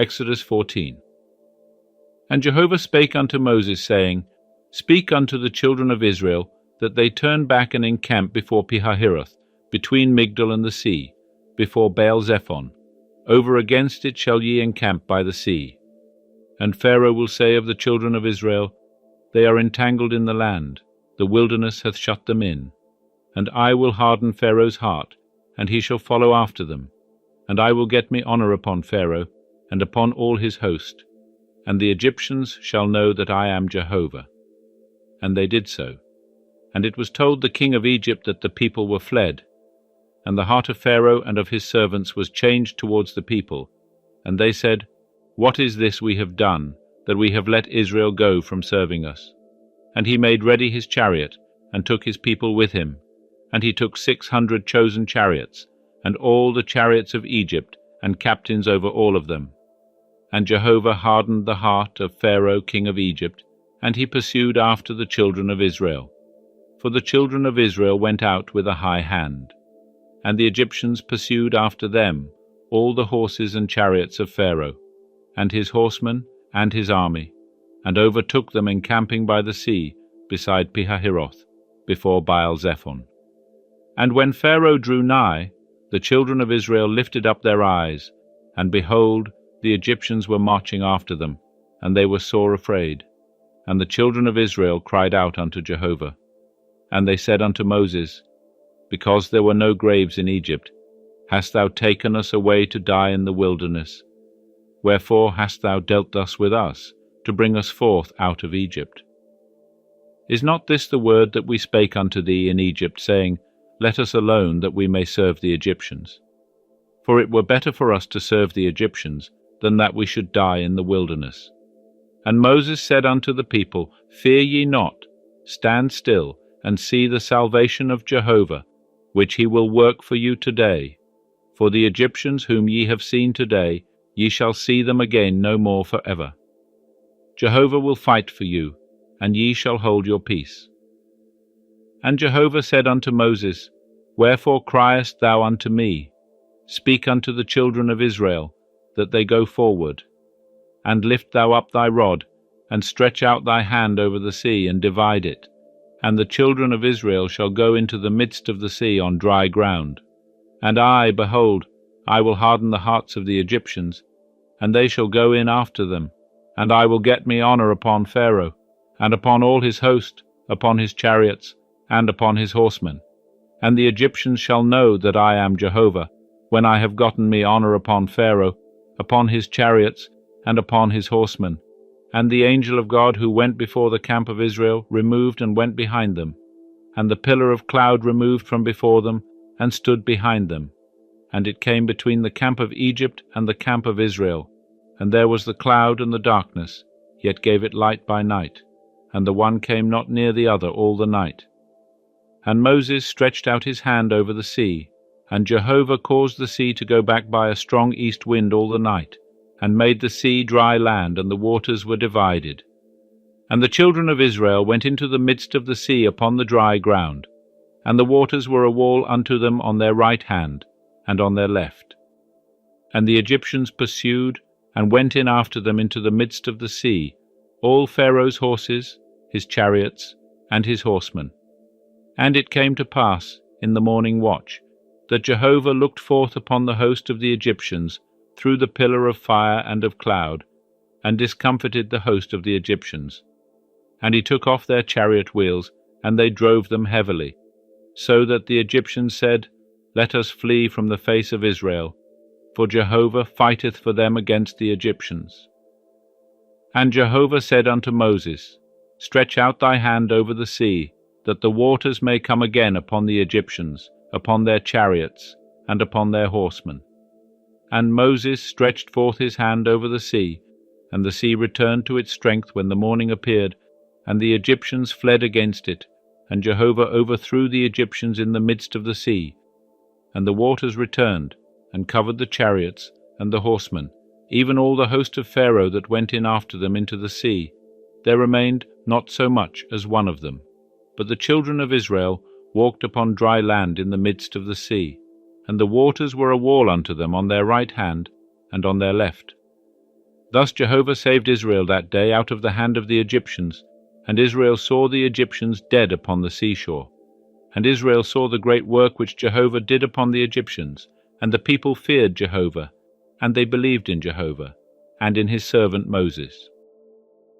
Exodus 14. And Jehovah spake unto Moses, saying, Speak unto the children of Israel, that they turn back and encamp before Pihahiroth, between Migdol and the sea, before Baal-zephon. Over against it shall ye encamp by the sea. And Pharaoh will say of the children of Israel, They are entangled in the land, the wilderness hath shut them in. And I will harden Pharaoh's heart, and he shall follow after them. And I will get me honor upon Pharaoh, and upon all his host. And the Egyptians shall know that I am Jehovah. And they did so. And it was told the king of Egypt that the people were fled. And the heart of Pharaoh and of his servants was changed towards the people. And they said, What is this we have done, that we have let Israel go from serving us? And he made ready his chariot, and took his people with him. And he took 600 chosen chariots, and all the chariots of Egypt, and captains over all of them. And Jehovah hardened the heart of Pharaoh king of Egypt, and he pursued after the children of Israel. For the children of Israel went out with a high hand. And the Egyptians pursued after them all the horses and chariots of Pharaoh, and his horsemen and his army, and overtook them encamping by the sea beside Pihahiroth, before Baal-zephon. And when Pharaoh drew nigh, the children of Israel lifted up their eyes, and behold, the Egyptians were marching after them, and they were sore afraid. And the children of Israel cried out unto Jehovah. And they said unto Moses, Because there were no graves in Egypt, hast thou taken us away to die in the wilderness? Wherefore hast thou dealt thus with us, to bring us forth out of Egypt? Is not this the word that we spake unto thee in Egypt, saying, Let us alone, that we may serve the Egyptians? For it were better for us to serve the Egyptians, than that we should die in the wilderness. And Moses said unto the people, Fear ye not, stand still, and see the salvation of Jehovah, which he will work for you today. For the Egyptians whom ye have seen today, ye shall see them again no more for ever. Jehovah will fight for you, and ye shall hold your peace. And Jehovah said unto Moses, Wherefore criest thou unto me? Speak unto the children of Israel, that they go forward. And lift thou up thy rod, and stretch out thy hand over the sea, and divide it. And the children of Israel shall go into the midst of the sea on dry ground. And I, behold, I will harden the hearts of the Egyptians, and they shall go in after them. And I will get me honor upon Pharaoh, and upon all his host, upon his chariots, and upon his horsemen. And the Egyptians shall know that I am Jehovah, when I have gotten me honor upon Pharaoh, upon his chariots, and upon his horsemen. And the angel of God who went before the camp of Israel removed and went behind them. And the pillar of cloud removed from before them, and stood behind them. And it came between the camp of Egypt and the camp of Israel. And there was the cloud and the darkness, yet gave it light by night. And the one came not near the other all the night. And Moses stretched out his hand over the sea, and Jehovah caused the sea to go back by a strong east wind all the night, and made the sea dry land, and the waters were divided. And the children of Israel went into the midst of the sea upon the dry ground, and the waters were a wall unto them on their right hand, and on their left. And the Egyptians pursued, and went in after them into the midst of the sea, all Pharaoh's horses, his chariots, and his horsemen. And it came to pass, in the morning watch, that Jehovah looked forth upon the host of the Egyptians through the pillar of fire and of cloud, and discomfited the host of the Egyptians. And he took off their chariot wheels, and they drove them heavily, so that the Egyptians said, Let us flee from the face of Israel, for Jehovah fighteth for them against the Egyptians. And Jehovah said unto Moses, Stretch out thy hand over the sea, that the waters may come again upon the Egyptians, upon their chariots, and upon their horsemen. And Moses stretched forth his hand over the sea, and the sea returned to its strength when the morning appeared, and the Egyptians fled against it, and Jehovah overthrew the Egyptians in the midst of the sea. And the waters returned, and covered the chariots and the horsemen, even all the host of Pharaoh that went in after them into the sea. There remained not so much as one of them. But the children of Israel walked upon dry land in the midst of the sea, and the waters were a wall unto them on their right hand and on their left. Thus Jehovah saved Israel that day out of the hand of the Egyptians, and Israel saw the Egyptians dead upon the seashore. And Israel saw the great work which Jehovah did upon the Egyptians, and the people feared Jehovah, and they believed in Jehovah, and in his servant Moses.